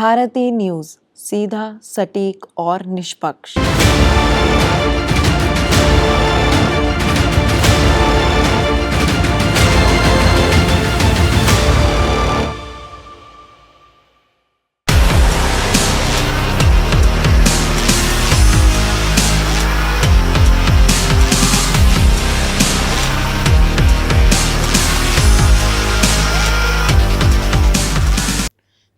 Bharti news, सीधा, सटीक और निष्पक्ष।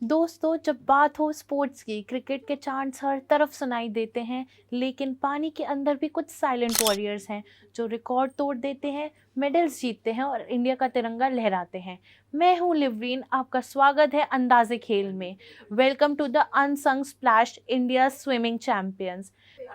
दोस्तों, जब बात हो स्पोर्ट्स की, क्रिकेट के चांट्स हर तरफ सुनाई देते हैं, लेकिन पानी के अंदर भी कुछ साइलेंट वॉरियर्स हैं जो रिकॉर्ड तोड़ देते हैं, मेडल्स जीतते हैं और इंडिया का तिरंगा लहराते हैं। मैं हूं लिवरीन, आपका स्वागत है अंदाज़े खेल में। Welcome to the unsung splash, India swimming champions.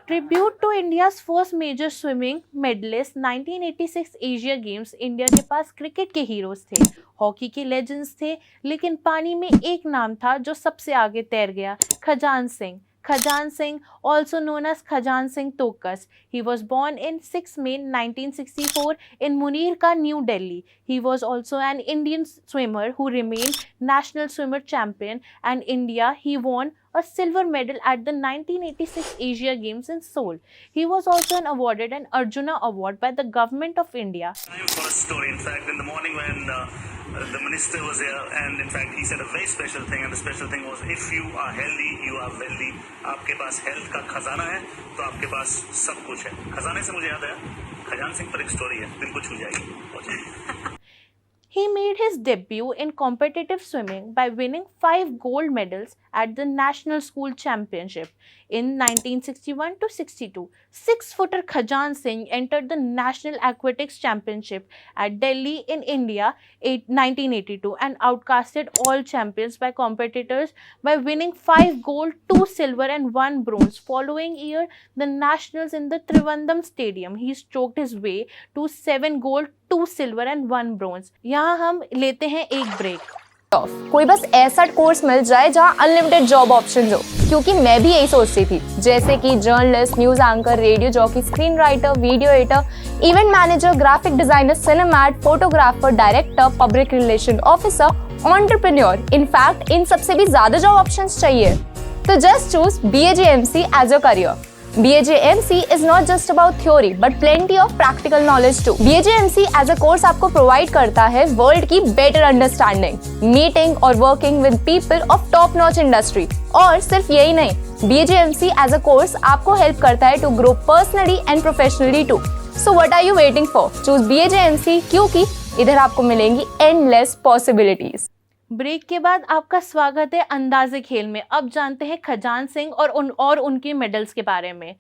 Tribute to India's first major swimming medallist 1986 Asia Games. India के पास क्रिकेट के हीरोज थे, हॉकी के लेजेंड्स थे, लेकिन पानी में एक नाम था जो सबसे आगे तैर गया, Khajan Singh. Khajan Singh, also known as Khajan Singh Tokas. He was born in 6 May 1964 in Munirka, New Delhi. He was also an Indian swimmer who remained national swimmer champion, and India he won a silver medal at the 1986 Asia Games in Seoul. He was also awarded an Arjuna Award by the government of India. First story, in fact, in the morning when the minister was here, and in fact he said a very special thing, and the special thing was, if you are healthy, you are wealthy. आपके पास health का खजाना है तो आपके पास सब कुछ है। खजाने से मुझे याद आया, खजान सिंह पर एक स्टोरी है, दिल को छू जाएगी। He made his debut in competitive swimming by winning 5 gold medals at the National School Championship in 1961 to 62. 6-footer Khajan Singh entered the National Aquatics Championship at Delhi in India in 1982 and outcasted all champions by competitors by winning 5 gold, 2 silver and 1 bronze. Following year, the nationals in the Trivandrum Stadium, he stroked his way to 7 gold, 2 silver and 1 bronze. यहाँ हम लेते हैं एक break. कोई बस ऐसा course मिल जाए जहाँ अनलिमिटेड जॉब ऑप्शन हो, क्योंकि मैं भी यही सोचती थी, जैसे कि journalist, news anchor, radio jockey, screen writer, video editor, event manager, graphic designer, सिनेमैट, photographer, director, public relation officer, entrepreneur. In fact इन सबसे भी ज्यादा जॉब ऑप्शंस चाहिए, तो just choose BAJMC as a career. BAJMC is not just about theory but plenty of practical knowledge too. BAJMC as a course आपको provide करता है world की better understanding, meeting और working with people of top notch industry. और सिर्फ यही नहीं, BAJMC as a course आपको help करता है to grow personally and professionally too. So what are you waiting for? Choose BAJMC क्योंकि इधर आपको मिलेंगी endless possibilities. ब्रेक के बाद आपका स्वागत है अंदाजे खेल में। अब जानते हैं खजान सिंह और उनके मेडल्स के बारे में।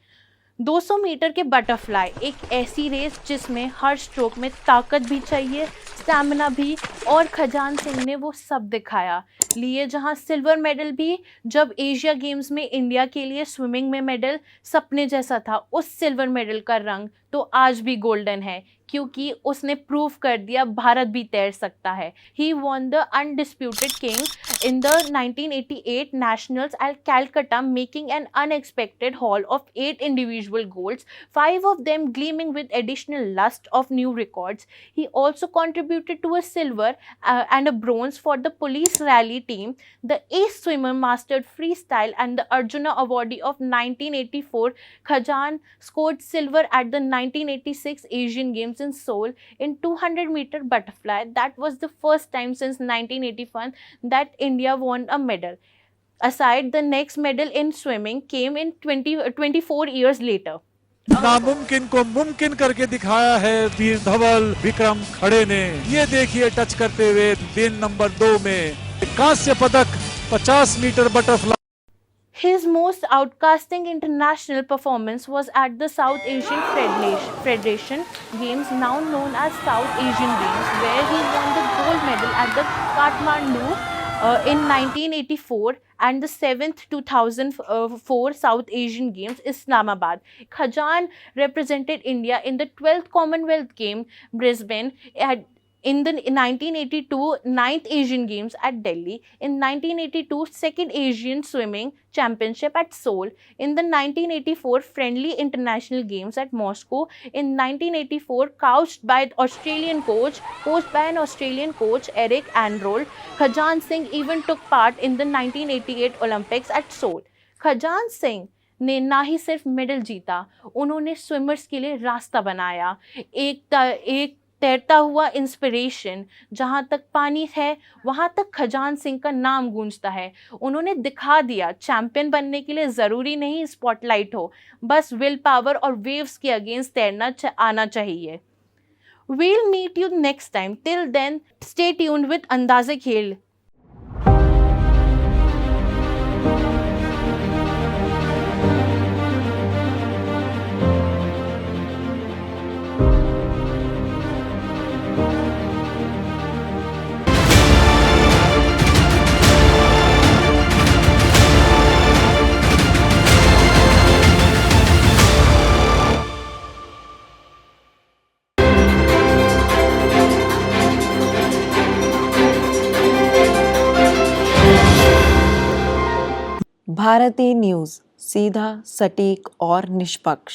200 मीटर के बटरफ्लाई, एक ऐसी रेस जिसमें हर स्ट्रोक में ताकत भी चाहिए, स्टैमिना भी, और खजान सिंह ने वो सब दिखाया। लिए जहां सिल्वर मेडल भी, जब एशिया गेम्स में इंडिया के लिए स्विमिंग में मेडल सपने जैसा था, उस सिल्वर मेडल का रंग तो आज भी गोल्डन है, क्योंकि उसने प्रूव कर दिया भारत भी तैर सकता है। He won the undisputed king in the 1988 nationals at Calcutta, making an unexpected haul of 8 individual golds, 5 of them gleaming with additional lust of new records. He also contributed to a silver and a bronze for the police rally team. The ace swimmer mastered freestyle and the Arjuna awardee of 1984. Khajan scored silver at the 1986 Asian Games in Seoul in 200-meter butterfly. That was the first time since 1981 that India won a medal. Aside, the next medal in swimming came in 24 years later. नामुमकिन को मुमकिन करके दिखाया है वीर धवल विक्रम खड़े ने। ये देखिए टच करते हुए दिन नंबर 2 में कांस्य पदक 50 metre butterfly. His most outstanding international performance was at the South Asian Federation Games, now known as South Asian Games, where he won the gold medal at the Kathmandu in 1984 and the 7th 2004 South Asian Games, Islamabad. Khajan represented India in the 12th Commonwealth Games, Brisbane, In the 1982 9th Asian Games at Delhi, in 1982 2nd Asian Swimming Championship at Seoul, in the 1984 Friendly International Games at Moscow, in 1984 coached by an Australian coach Eric Androld. Khajan Singh even took part in the 1988 Olympics at Seoul. Khajan Singh ने ना ही सिर्फ medal जीता, उन्होंने swimmers के लिए रास्ता बनाया, एक तैरता हुआ इंस्पिरेशन। जहाँ तक पानी है वहाँ तक खजान सिंह का नाम गूंजता है। उन्होंने दिखा दिया चैंपियन बनने के लिए ज़रूरी नहीं स्पॉटलाइट हो, बस विल पावर और वेव्स के अगेंस्ट तैरना आना चाहिए। We'll meet you next time. Till then, stay tuned with अंदाज़े खेल। भारती न्यूज़, सीधा, सटीक और निष्पक्ष।